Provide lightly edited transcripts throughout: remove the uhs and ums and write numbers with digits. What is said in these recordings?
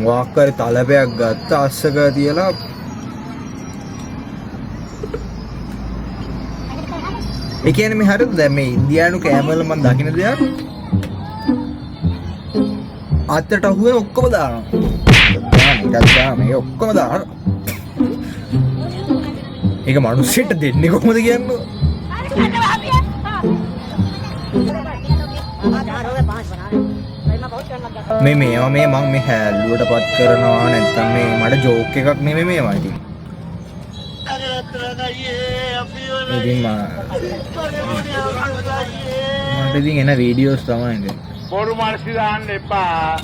මොකක් හරි තලපයක් ගත්ත අස්සක තියලා ඒ කියන්නේ මේ හරියද දැන් මේ ඉන්දියානු කෑමවල මම දකින්න දෙයක් අතට අහුවෙන ඔක්කොම දානවා මේ ඔක්කොම දානවා ඒක මිනිස්සුන්ට දෙන්නේ කොහොමද කියන්නේ මේ මේවා මේ මම මේ හැල්ලුවටපත් කරනවා නැත්නම් මේ මට ජෝක් එකක් නෙමෙයි මේවා ඉතින් ඉතින් මට ඉතින් එන වීඩියෝස් තමයි ඉතින් බොරු මානසි දාන්න එපා.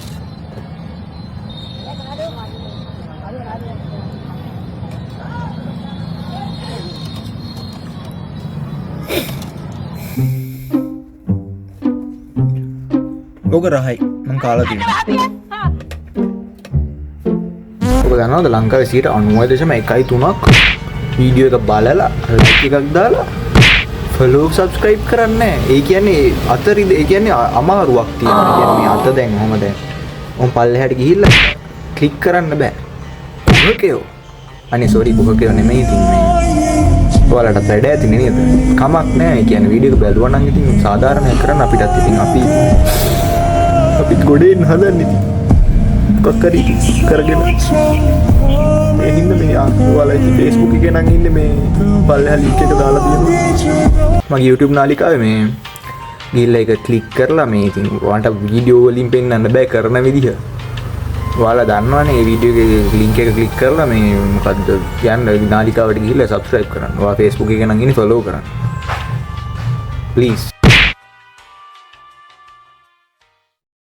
ඔක රහයි මං කාලා තියෙනවා. ඔක දන්නවද ලංකාවේ 99.13ක් වීඩියෝ එක බලලා ලයික් එකක් දාලා ෆලෝ සබ්ස්ක්‍රයිබ් කරන්නේ. ඒ කියන්නේ අතරින්ද ඒ කියන්නේ අමාරුවක් තියෙනවා. ඒ කියන්නේ මේ අත දැන් ඔහම දැන් ඔම් පල්ලෙහාට ගිහිල්ලා ක්ලික් කරන්න බෑ. බුකකයෝ. අනේ සෝරි බුකකයෝ නෙමෙයි ඉතින් මේ ඔයාලට වැඩ ඇති නේද? කමක් නෑ. ඒ කියන්නේ වීඩියෝ එක බැලුවා නම් ඉතින් සාධාරණයක් කරන්න අපිටත් ඉතින් අපිත් ගොඩේන් හදන්නේ. මොකක් හරි කරගෙන ඒ හින්දා මේ ඔයාලා ඉතින් Facebook එකේ නම් ඉන්නේ මේ පල්ලෙහා link එක දාලා තියෙනවා. මගේ YouTube නාලිකාවේ මේ ගිහිල්ලා ඒක ක්ලික් කරලා මේ ඉතින් ඔයාලට වීඩියෝ වලින් පෙන්වන්න බෑ කරන විදිහ. ඔයාලා දන්නවනේ මේ වීඩියෝ එකේ link එක ක්ලික් කරලා මේ මොකද්ද යන්න නාලිකාවට ගිහිල්ලා subscribe කරන්න. ඔයා Facebook එකේ නම් ඉන්නේ follow කරන්න. Please